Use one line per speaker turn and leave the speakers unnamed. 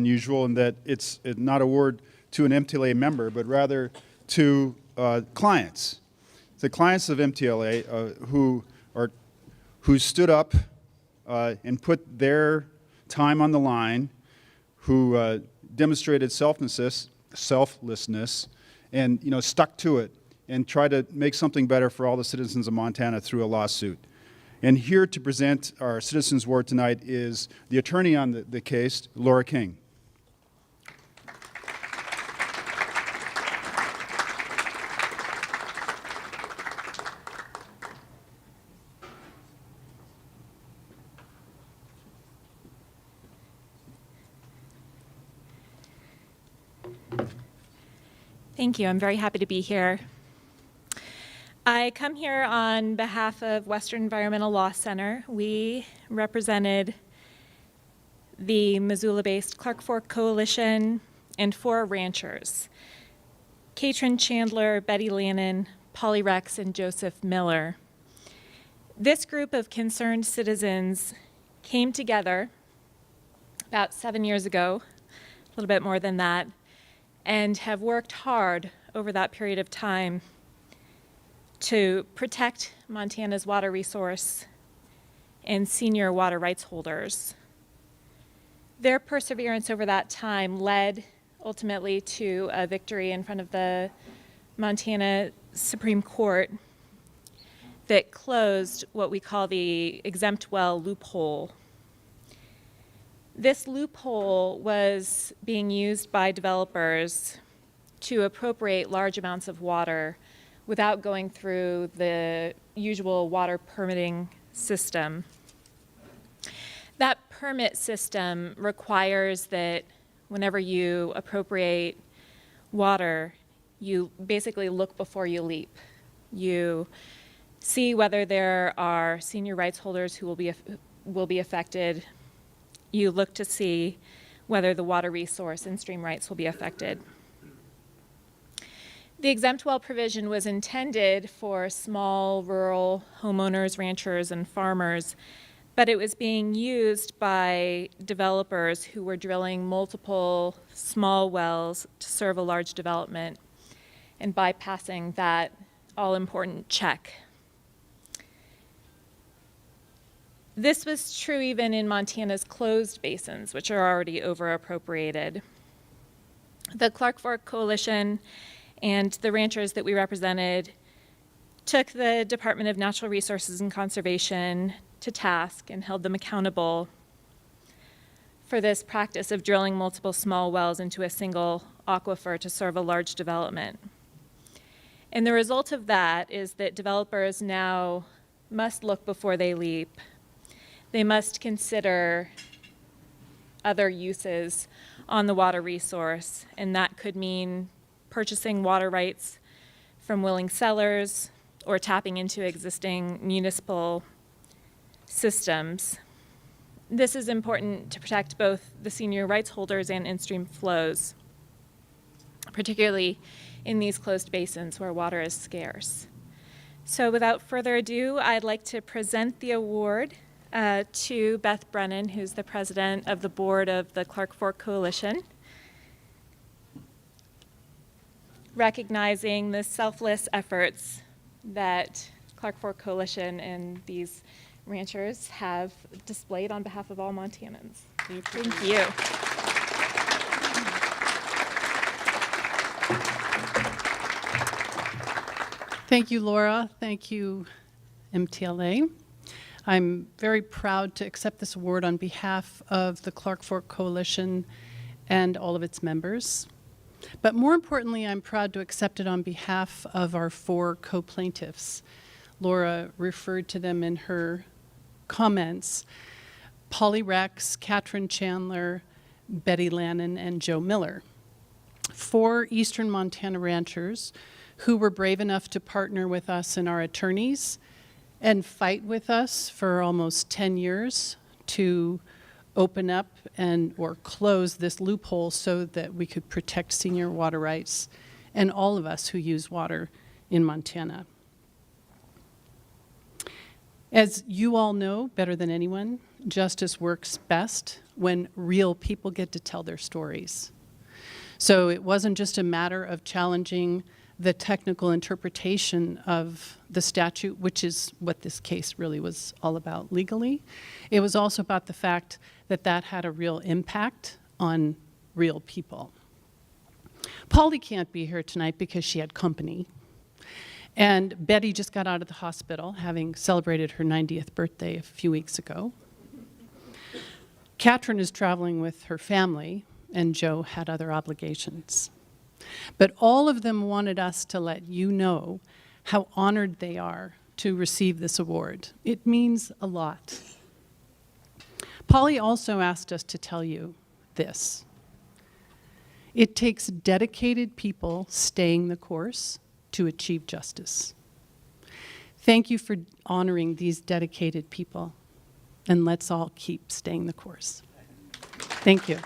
unusual in that it's not a award to an MTLA member, but rather to clients. The clients of MTLA who stood up and put their time on the line, who demonstrated selflessness, and stuck to it and tried to make something better for all the citizens of Montana through a lawsuit. And here to present our Citizens Award tonight is the attorney on the case, Laura King.
Thank you. I'm very happy to be here. I come here on behalf of Western Environmental Law Center. We represented the Missoula-based Clark Fork Coalition and 4 ranchers: Katrin, Chandler, Betty Lannen, Polly Rex, and Joseph Miller. This group of concerned citizens came together about 7 years ago, a little bit more than that, and have worked hard over that period of time to protect Montana's water resource and senior water rights holders. Their perseverance over that time led ultimately to a victory in front of the Montana Supreme Court that closed what we call the exempt well loophole. This loophole was being used by developers to appropriate large amounts of water without going through the usual water permitting system. That permit system requires that whenever you appropriate water, you basically look before you leap. You see whether there are senior rights holders who will be affected. You look to see whether the water resource and stream rights will be affected. The exempt well provision was intended for small rural homeowners, ranchers, and farmers, but it was being used by developers who were drilling multiple small wells to serve a large development and bypassing that all-important check. This was true even in Montana's closed basins, which are already over-appropriated. The Clark Fork Coalition and the ranchers that we represented took the Department of Natural Resources and Conservation to task and held them accountable for this practice of drilling multiple small wells into a single aquifer to serve a large development. And the result of that is that developers now must look before they leap. They must consider other uses on the water resource, and that could mean purchasing water rights from willing sellers or tapping into existing municipal systems. This is important to protect both the senior rights holders and in-stream flows, particularly in these closed basins where water is scarce. So without further ado, I'd like to present the award to Beth Brennan, who's the president of the board of the Clark Fork Coalition, recognizing the selfless efforts that Clark Fork Coalition and these ranchers have displayed on behalf of all Montanans. Thank you.
Thank you, Laura. Thank you, MTLA. I'm very proud to accept this award on behalf of the Clark Fork Coalition and all of its members. But more importantly, I'm proud to accept it on behalf of our 4 co-plaintiffs. Laura referred to them in her comments: Polly Rex, Katrin Chandler, Betty Lannen, and Joe Miller. 4 Eastern Montana ranchers who were brave enough to partner with us and our attorneys and fight with us for almost 10 years to open up or close this loophole so that we could protect senior water rights and all of us who use water in Montana. As you all know better than anyone, justice works best when real people get to tell their stories. So it wasn't just a matter of challenging the technical interpretation of the statute, which is what this case really was all about legally. It was also about the fact that that had a real impact on real people. Polly can't be here tonight because she had company. And Betty just got out of the hospital, having celebrated her 90th birthday a few weeks ago. Katrin is traveling with her family, and Joe had other obligations. But all of them wanted us to let you know how honored they are to receive this award. It means a lot. Polly also asked us to tell you this. It takes dedicated people staying the course to achieve justice. Thank you for honoring these dedicated people, and let's all keep staying the course. Thank you.